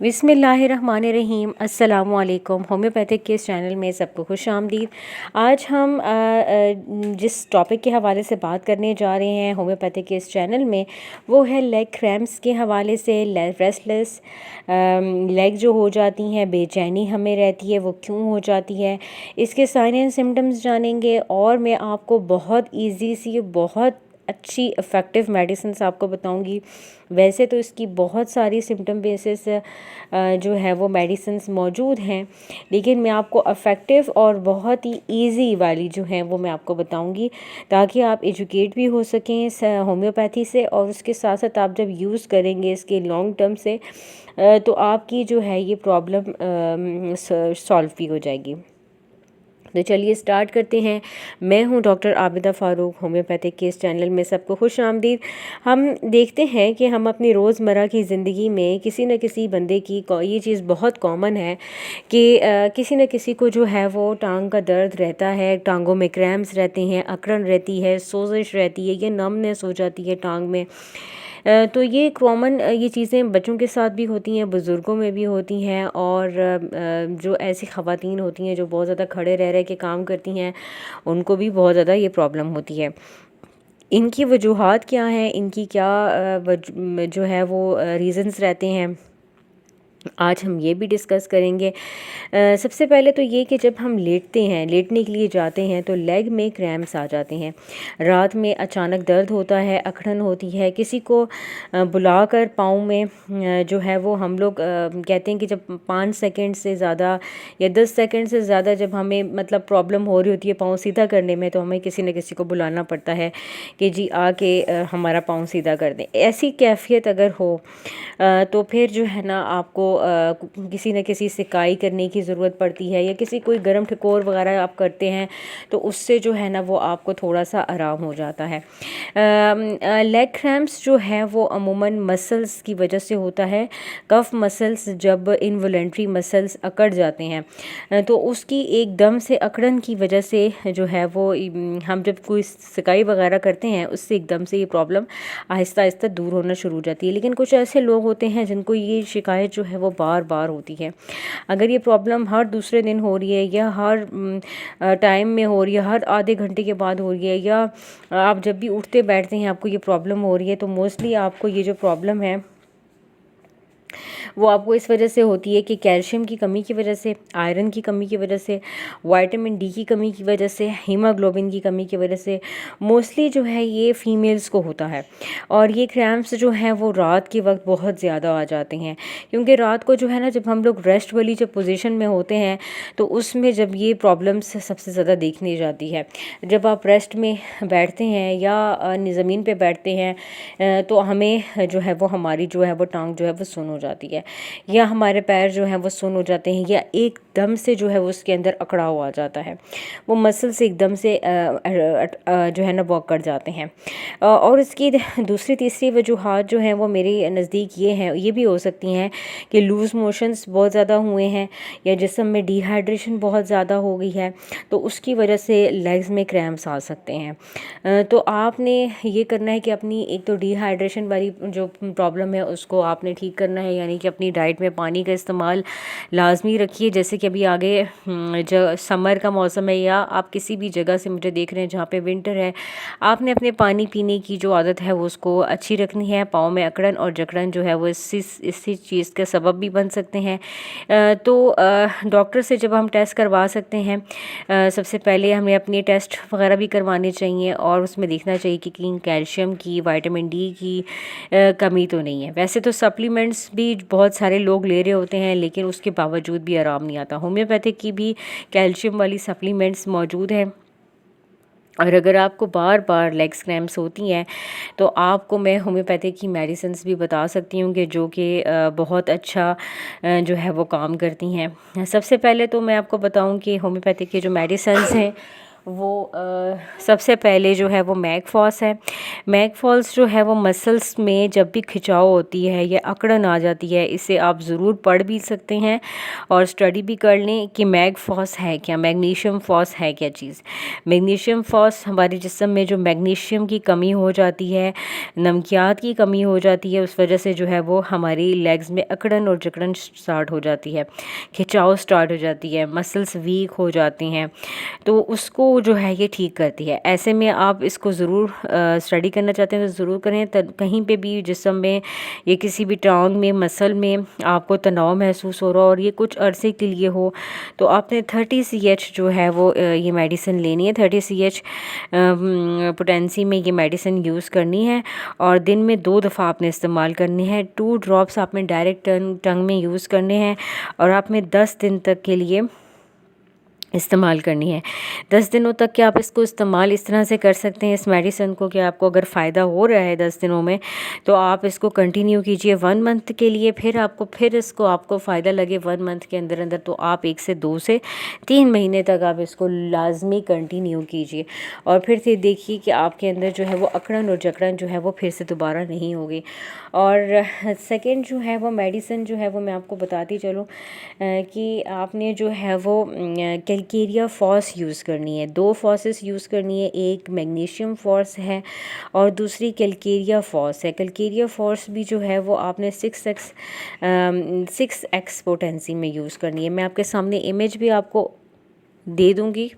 बिस्मिल्लाहिर्रहमानिर्रहीम। अस्सलामुअलैकुम। होम्योपैथिक के इस चैनल में सबको खुश आमदीद। आज हम जिस टॉपिक के हवाले से बात करने जा रहे हैं होम्योपैथिक के इस चैनल में, वो है लेग क्रैम्प्स के हवाले से। रेस्टलेस लेग जो हो जाती हैं, बेचैनी हमें रहती है, वो क्यों हो जाती है, इसके साइन एंड सिम्टम्स जानेंगे। और मैं आपको बहुत ईजी सी, बहुत अच्छी इफ़ेक्टिव मेडिसिन्स आपको बताऊंगी। वैसे तो इसकी बहुत सारी सिम्टम बेसिस जो है वो मेडिसिन्स मौजूद हैं, लेकिन मैं आपको इफ़ेक्टिव और बहुत ही इजी वाली जो है वो मैं आपको बताऊंगी, ताकि आप एजुकेट भी हो सकें होम्योपैथी से। और उसके साथ साथ आप जब यूज़ करेंगे इसके लॉन्ग टर्म से, तो आपकी जो है ये प्रॉब्लम सॉल्व भी हो जाएगी। तो चलिए स्टार्ट करते हैं। मैं हूं डॉक्टर आबिदा फ़ारूक। होम्योपैथिक के इस चैनल में सबको खुश आमदीद। हम देखते हैं कि हम अपनी रोज़मर्रा की ज़िंदगी में किसी न किसी बंदे की ये चीज़ बहुत कॉमन है कि किसी न किसी को जो है वो टांग का दर्द रहता है, टांगों में क्रैम्प्स रहते हैं, अकड़न रहती है, सोजिश रहती है, ये नमनेस हो जाती है टांग में। तो ये कॉमन ये चीज़ें बच्चों के साथ भी होती हैं, बुज़ुर्गों में भी होती हैं। और जो ऐसी ख़वातीन होती हैं जो बहुत ज़्यादा खड़े रह रह के काम करती हैं, उनको भी बहुत ज़्यादा ये प्रॉब्लम होती है। इनकी वजूहात क्या हैं, इनकी क्या जो है वो रीज़न्स रहते हैं, आज हम ये भी डिस्कस करेंगे। सबसे पहले तो ये कि जब हम लेटते हैं, लेटने के लिए जाते हैं, तो लेग में क्रैम्प्स आ जाते हैं। रात में अचानक दर्द होता है, अकड़न होती है। किसी को बुलाकर पाँव में जो है वो हम लोग कहते हैं कि जब 5 सेकंड से ज़्यादा या 10 सेकंड से ज़्यादा जब हमें मतलब प्रॉब्लम हो रही होती है पाँव सीधा करने में, तो हमें किसी न किसी को बुलाना पड़ता है कि जी आके हमारा पाँव सीधा कर दें। ऐसी कैफ़ियत अगर हो तो फिर जो है ना आपको किसी न किसी सिकाई करने की ज़रूरत पड़ती है, या किसी कोई गर्म ठिकोर वगैरह आप करते हैं तो उससे जो है ना वो आपको थोड़ा सा आराम हो जाता है। लेग क्रैम्प्स जो है वो अमूमन मसल्स की वजह से होता है। कफ मसल्स जब इनवॉलेंट्री मसल्स अकड़ जाते हैं, तो उसकी एकदम से अकड़न की वजह से जो है वो हम जब कोई सिकाई वगैरह करते हैं, उससे एकदम से ये प्रॉब्लम आहिस्ता आहिस्ता दूर होना शुरू हो जाती है। लेकिन कुछ ऐसे लोग होते हैं जिनको ये शिकायत जो है वो बार बार होती है। अगर ये प्रॉब्लम हर दूसरे दिन हो रही है, या हर टाइम में हो रही है, हर आधे घंटे के बाद हो रही है, या आप जब भी उठते बैठते हैं आपको ये प्रॉब्लम हो रही है, तो मोस्टली आपको ये जो प्रॉब्लम है वो आपको इस वजह से होती है कि कैल्शियम की कमी की वजह से, आयरन की कमी की वजह से, विटामिन डी की कमी की वजह से, हीमोग्लोबिन की कमी की वजह से मोस्टली जो है ये फीमेल्स को होता है। और ये क्रैम्प्स जो हैं वो रात के वक्त बहुत ज़्यादा आ जाते हैं, क्योंकि रात को जो है ना जब हम लोग रेस्ट वाली जब पोजीशन में होते हैं, तो उसमें जब ये प्रॉब्लम्स सबसे ज़्यादा देखने जाती है। जब आप रेस्ट में बैठते हैं या ज़मीन पे बैठते हैं, तो हमें जो है वो हमारी जो है वो टांग जो है वो सुन हो जाती है, या हमारे पैर जो हैं वो सुन हो जाते हैं, या एकदम से जो है वो उसके अंदर अकड़ाव आ जाता है, वो मसल से एकदम से जो है ना वो अकड़ जाते हैं। और इसकी दूसरी तीसरी वजूहात जो हैं वो मेरे नज़दीक ये भी हो सकती हैं कि लूज़ मोशंस बहुत ज़्यादा हुए हैं, या जिस्म में डिहाइड्रेशन बहुत ज़्यादा हो गई है, तो उसकी वजह से लेग्स में क्रैम्प्स आ सकते हैं। तो आपने ये करना है कि अपनी एक तो डिहाइड्रेशन वाली जो प्रॉब्लम है उसको आपने ठीक करना है, यानी कि अपनी डाइट में पानी का इस्तेमाल लाजमी रखिए। जैसे कि अभी आगे जो समर का मौसम है, या आप किसी भी जगह से मुझे देख रहे हैं जहाँ पे विंटर है, आपने अपने पानी पीने की जो आदत है वो उसको अच्छी रखनी है। पाँव में अकड़न और जकड़न जो है वो इसी चीज़ का सबब भी बन सकते हैं। तो डॉक्टर से जब हम टेस्ट करवा सकते हैं, सबसे पहले हमें अपने टेस्ट वगैरह भी करवाने चाहिए, और उसमें देखना चाहिए कि कैल्शियम की, विटामिन डी की कमी तो नहीं है। वैसे तो सप्लीमेंट्स भी बहुत सारे लोग ले रहे होते हैं, लेकिन उसके बावजूद भी आराम नहीं आता। होम्योपैथिक की भी कैल्शियम वाली सप्लीमेंट्स मौजूद हैं। और अगर आपको बार बार लेग्स क्रैम्प्स होती हैं, तो आपको मैं होम्योपैथिक की मेडिसिन्स भी बता सकती हूँ कि जो कि बहुत अच्छा जो है वो काम करती हैं। सबसे पहले तो मैं आपको बताऊँ कि होम्योपैथिक की जो मेडिसिन्स हैं वो सबसे पहले जो है वो मैगफॉस है। मैगफॉस जो है वो मसल्स में जब भी खिंचाव होती है या अकड़न आ जाती है, इसे आप ज़रूर पढ़ भी सकते हैं और स्टडी भी कर लें कि मैगफॉस है क्या, मैग्नीशियम फॉस है क्या चीज़। मैग्नीशियम फॉस हमारे जिस्म में जो मैग्नीशियम की कमी हो जाती है, नमकियात की कमी हो जाती है, उस वजह से जो है वो हमारी लेग्स में अकड़न और जकड़न स्टार्ट हो जाती है, खिंचाव स्टार्ट हो जाती है, मसल्स वीक हो जाती हैं, तो उसको जो है ये ठीक करती है। ऐसे में आप इसको ज़रूर स्टडी करना चाहते हैं तो ज़रूर करें। कहीं पे भी जिस्म में या किसी भी टांग में, मसल में आपको तनाव महसूस हो रहा हो और ये कुछ अरसे के लिए हो, तो आपने 30 CH जो है वो ये मेडिसिन लेनी है। 30 CH पोटेंसी में ये मेडिसिन यूज़ करनी है और दिन में 2 दफ़ा आपने इस्तेमाल करनी है। 2 ड्रॉप्स आपने डायरेक्ट टंग में यूज़ करने हैं और आपने 10 दिन तक के लिए इस्तेमाल करनी है। 10 दिनों तक के आप इसको इस्तेमाल इस तरह से कर सकते हैं इस मेडिसिन को कि आपको अगर फ़ायदा हो रहा है 10 दिनों में, तो आप इसको कंटिन्यू कीजिए 1 मंथ के लिए। फिर इसको आपको फ़ायदा लगे 1 मंथ के अंदर अंदर, तो आप 1 से 2 से 3 महीने तक आप इसको लाजमी कंटिन्यू कीजिए और फिर से देखिए कि आपके अंदर जो है वो अकड़न और जकड़न जो है वो फिर से दोबारा नहीं होगी। और सेकेंड जो है वो मेडिसिन जो है वो मैं आपको बताती चलूँ कि आपने जो है वो कैलकेरिया फॉस यूज़ करनी है। 2 फॉसेस यूज़ करनी है, एक मैग्नीशियम फॉस है और दूसरी कैलकेरिया फॉस है। कैलकेरिया फॉस भी जो है वो आपने 6x पोटेंसी में यूज़ करनी है। मैं आपके सामने इमेज भी आपको दे दूँगी।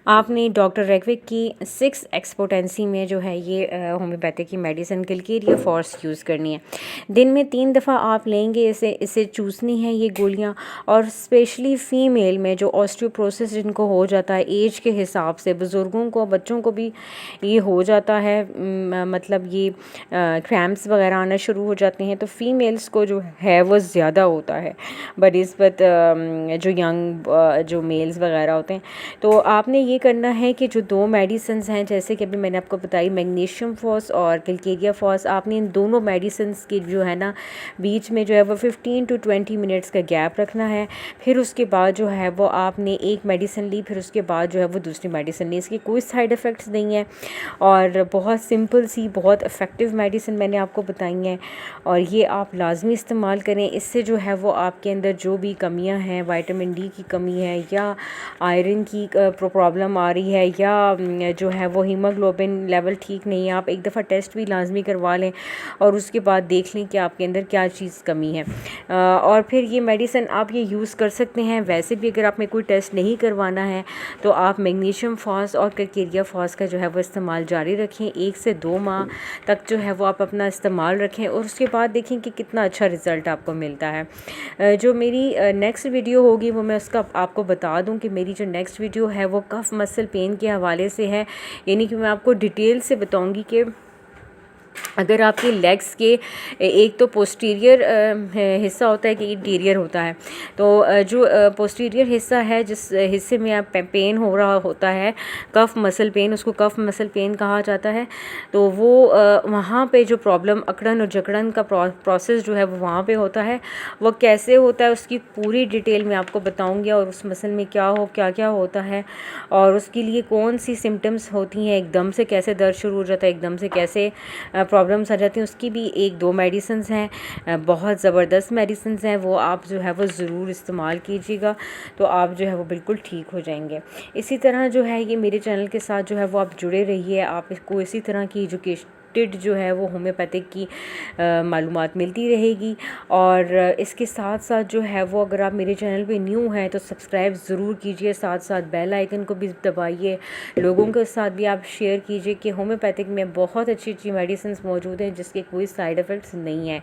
आपने डॉक्टर रेकविक की 6x पोटेंसी में जो है ये होम्योपैथिक की मेडिसिन कैलकेरिया फॉस यूज़ करनी है। दिन में 3 दफ़ा आप लेंगे इसे चूसनी है ये गोलियां। और स्पेशली फ़ीमेल में जो ऑस्टियोपोरोसिस जिनको हो जाता है एज के हिसाब से, बुज़ुर्गों को, बच्चों को भी ये हो जाता है, मतलब ये क्रैम्प्स वगैरह आना शुरू हो जाते हैं, तो फ़ीमेल्स को जो है वो ज़्यादा होता है बनिस्बत जो यंग जो मेल्स वगैरह होते हैं। तो आपने ये करना है कि जो 2 मेडिसिन्स हैं, जैसे कि अभी मैंने आपको बताई मैग्नीशियम फॉस और कैलकेरिया फॉस, आपने इन दोनों मेडिसिन्स की जो है ना बीच में जो है वो 15 to 20 मिनट्स का गैप रखना है। फिर उसके बाद जो है वो आपने एक मेडिसिन ली, फिर उसके बाद जो है वो दूसरी मेडिसिन ली। इसकी कोई साइड इफ़ेक्ट्स नहीं है और बहुत सिंपल सी, बहुत इफ़ेक्टिव मेडिसिन मैंने आपको बताई हैं और ये आप लाजमी इस्तेमाल करें। इससे जो है वो आपके अंदर जो भी कमियां हैं, विटामिन डी की कमी है या आयरन की प्रॉब्लम आ रही है या जो है वो हीमोग्लोबिन लेवल ठीक नहीं है, आप एक दफ़ा टेस्ट भी लाजमी करवा लें और उसके बाद देख लें कि आपके अंदर क्या चीज़ कमी है। और फिर ये मेडिसिन आप ये यूज़ कर सकते हैं। वैसे भी अगर आप में कोई टेस्ट नहीं करवाना है तो आप मैग्नीशियम फॉस और कैलकेरिया फॉस का जो है वो इस्तेमाल जारी रखें। 1 से 2 माह तक जो है वो आप अपना इस्तेमाल रखें और उसके बाद देखें कि कितना अच्छा रिज़ल्ट आपको मिलता है। जो मेरी नेक्स्ट वीडियो होगी वो मैं उसका आपको बता दूं कि मेरी जो नेक्स्ट वीडियो है वो कफ मसल पेन के हवाले से है, यानी कि मैं आपको डिटेल से बताऊंगी कि अगर आपके लेग्स के एक तो पोस्टीरियर हिस्सा होता है कि इंटीरियर होता है, तो जो पोस्टीरियर हिस्सा है जिस हिस्से में आप पेन हो रहा होता है, कफ मसल पेन, उसको कफ मसल पेन कहा जाता है, तो वो वहाँ पे जो प्रॉब्लम अकड़न और जकड़न का प्रोसेस जो है वो वहाँ पे होता है। वो कैसे होता है उसकी पूरी डिटेल मैं आपको बताऊँगी और उस मसल में क्या क्या होता है और उसके लिए कौन सी सिम्टम्स होती हैं, एकदम से कैसे दर्द शुरू हो जाता है, एकदम से कैसे प्रॉब्लम्स आ जाती हैं, उसकी भी 1-2 मेडिसिन्स हैं, बहुत ज़बरदस्त मेडिसिन्स हैं। वो आप जो है वो ज़रूर इस्तेमाल कीजिएगा तो आप जो है वो बिल्कुल ठीक हो जाएंगे। इसी तरह जो है ये मेरे चैनल के साथ जो है वो आप जुड़े रहिए, आप इसको इसी तरह की एजुकेशन जो है वो होम्योपैथिक की मालूमात मिलती रहेगी। और इसके साथ साथ जो है वो अगर आप मेरे चैनल पे न्यू हैं तो सब्सक्राइब ज़रूर कीजिए, साथ साथ बेल आइकन को भी दबाइए, लोगों के साथ भी आप शेयर कीजिए कि होम्योपैथिक में बहुत अच्छी मेडिसिन मौजूद हैं जिसके कोई साइड इफ़ेक्ट्स नहीं हैं।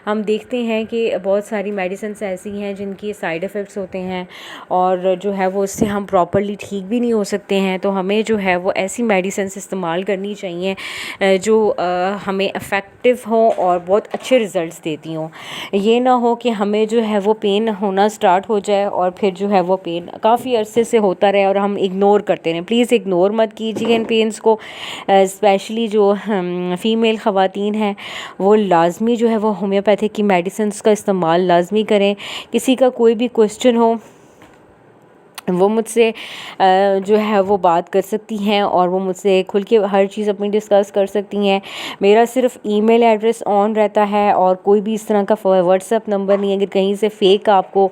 हम देखते हैं कि बहुत सारी मेडिसिन ऐसी हैं जिनकी साइड इफ़ेक्ट्स होते हैं और जो है वो उससे हम प्रॉपरली ठीक भी नहीं हो सकते हैं, तो हमें जो है वो ऐसी मेडिसिन इस्तेमाल करनी चाहिए जो हमें इफ़ेक्टिव हो और बहुत अच्छे रिज़ल्ट्स देती हों। ये ना हो कि हमें जो है वो पेन होना स्टार्ट हो जाए और फिर जो है वो पेन काफ़ी अरसे से होता रहे और हम इग्नोर करते रहें। प्लीज़ इग्नोर मत कीजिए इन पेन्स को। स्पेशली जो फ़ीमेल ख़वातीन हैं वो लाजमी जो है वो होम्योपैथिक की मेडिसिन का इस्तेमाल लाजमी करें। किसी का कोई भी क्वेश्चन हो वो मुझसे जो है वो बात कर सकती हैं और वो मुझसे खुल के हर चीज़ अपनी डिस्कस कर सकती हैं। मेरा सिर्फ ईमेल एड्रेस ऑन रहता है और कोई भी इस तरह का व्हाट्सएप नंबर नहीं है। अगर कहीं से फेक आपको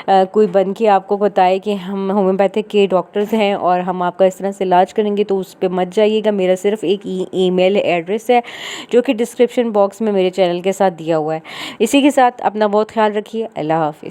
कोई बन के आपको बताए कि हम होम्योपैथिक के डॉक्टर्स हैं और हम आपका इस तरह से इलाज करेंगे, तो उस पे मत जाइएगा। मेरा सिर्फ एक ईमेल एड्रेस है जो कि डिस्क्रिप्शन बॉक्स में मेरे चैनल के साथ दिया हुआ है। इसी के साथ अपना बहुत ख्याल रखिए। अल्लाह हाफ़िज़।